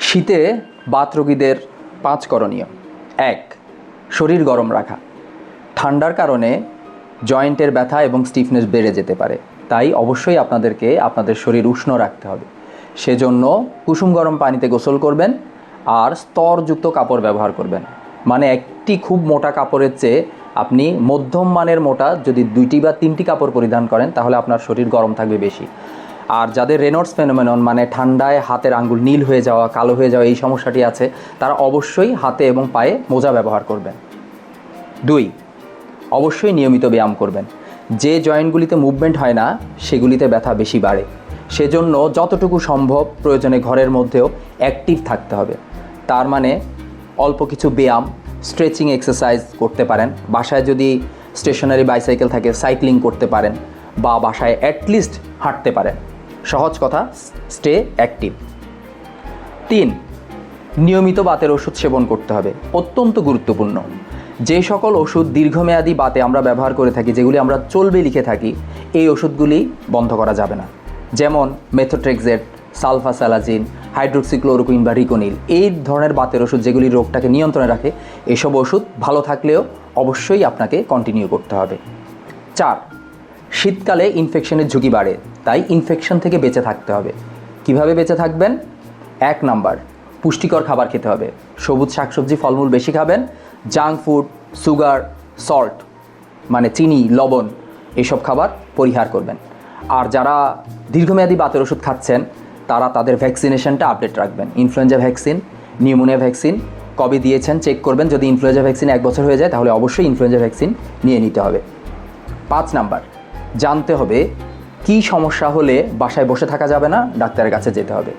শীতে বাত রোগীদের 5 করণীয়। 1. শরীর গরম রাখা। ঠান্ডার কারণে জয়েন্টের ব্যথা এবং স্টিফনেস বেড়ে যেতে পারে, তাই অবশ্যই আপনাদেরকে আপনাদের শরীর উষ্ণ রাখতে হবে। সেজন্য কুসুম গরম পানিতে গোসল করবেন আর স্তরযুক্ত কাপড় ব্যবহার করবেন। মানে একটি খুব মোটা কাপড়ের চেয়ে আপনি মধ্যম মানের মোটা যদি 2টি বা 3টি কাপড় পরিধান করেন তাহলে আপনার শরীর গরম থাকবে বেশি। আর যাদের রেনল্ডস ফেনোমেনন মানে ঠান্ডায় হাতের আঙ্গুল নীল হয়ে যাওয়া, কালো হয়ে যাওয়া এই সমস্যাটি আছে, তারা অবশ্যই হাতে এবং পায়ে মোজা ব্যবহার করবেন। 2. অবশ্যই নিয়মিত ব্যায়াম করবেন। যে জয়েন্টগুলিতে মুভমেন্ট হয় না সেগুলিতে ব্যথা বেশি বাড়ে, সেজন্য যতটুকু সম্ভব প্রয়োজনে ঘরের মধ্যেও অ্যাক্টিভ থাকতে হবে। তার মানে অল্প কিছু ব্যায়াম, স্ট্রেচিং এক্সারসাইজ করতে পারেন। বাসায় যদি স্টেশনারি বাইসাইকেল থাকে সাইক্লিং করতে পারেন, বা বাসায় অ্যাটলিস্ট হাঁটতে পারেন। সহজ কথা, স্টে অ্যাক্টিভ। 3. নিয়মিত বাতের ওষুধ সেবন করতে হবে, অত্যন্ত গুরুত্বপূর্ণ। যে সকল ওষুধ দীর্ঘমেয়াদী বাতে আমরা ব্যবহার করে থাকি, যেগুলি আমরা চলবে লিখে থাকি, এই ওষুধগুলি বন্ধ করা যাবে না। যেমন মেথোট্রেক্সেট, সালফাসালাজিন, হাইড্রোক্সিক্লোরোকুইন বা রিকোনিল, এই ধরনের বাতের ওষুধ যেগুলি রোগটাকে নিয়ন্ত্রণে রাখে, এসব ওষুধ ভালো থাকলেও অবশ্যই আপনাকে কন্টিনিউ করতে হবে। 4. শীতকালে ইনফেকশনের ঝুঁকি বাড়ে, তাই ইনফেকশন থেকে বেঁচে থাকতে হবে। কিভাবে বেঁচে থাকবেন? 1 নাম্বার, পুষ্টিকর খাবার খেতে হবে। সবুজ শাকসবজি, ফলমূল বেশি খাবেন। জাঙ্ক ফুড, সুগার, সল্ট মানে চিনি, লবণ, এসব খাবার পরিহার করবেন। আর যারা দীর্ঘমেয়াদী বাতের ওষুধ খাচ্ছেন তারা তাদের ভ্যাকসিনেশনটা আপডেট রাখবেন। ইনফ্লুয়েঞ্জা ভ্যাকসিন, নিউমোনিয়া ভ্যাকসিন কবে দিয়েছেন চেক করবেন। যদি ইনফ্লুয়েঞ্জা ভ্যাকসিন 1 বছর হয়ে যায় তাহলে অবশ্যই ইনফ্লুয়েঞ্জা ভ্যাকসিন নিয়ে নিতে হবে। 5 নাম্বার, জানতে হবে কি সমস্যা হলে বাসায় বসে থাকা যাবে না, ডাক্তারের কাছে যেতে হবে।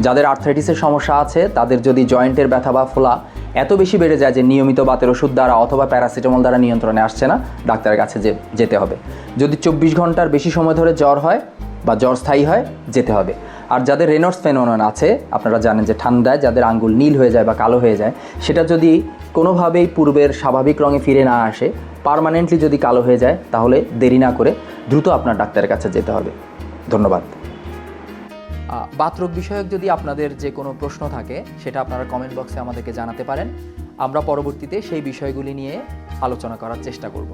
যাদের আর্থ্রাইটিসের সমস্যা আছে, তাদের যদি জয়েন্টের ব্যথা বা ফোলা এত বেশি বেড়ে যায় যে নিয়মিত বাতের ওষুধ দ্বারা অথবা প্যারাসিটামল দ্বারা নিয়ন্ত্রণে আসছে না, ডাক্তারের কাছে যেতে হবে। যদি 24 ঘন্টার বেশি সময় ধরে জ্বর হয় বা জ্বর স্থায়ী হয়, যেতে হবে। আর যাদের রেনল্ডস ফেনোমেনন আছে, আপনারা জানেন যে ঠান্ডায় যাদের আঙ্গুল নীল হয়ে যায় বা কালো হয়ে যায়, সেটা যদি কোনোভাবেই পূর্বের স্বাভাবিক রঙে ফিরে না আসে, পার্মানেন্টলি যদি কালো হয়ে যায়, তাহলে দেরি না করে দ্রুত আপনার ডাক্তারের কাছে যেতে হবে। ধন্যবাদ। বাতরোগ বিষয়ক যদি আপনাদের যে কোনো প্রশ্ন থাকে সেটা আপনারা কমেন্ট বক্সে আমাদেরকে জানাতে পারেন। আমরা পরবর্তীতে সেই বিষয়গুলি নিয়ে আলোচনা করার চেষ্টা করব।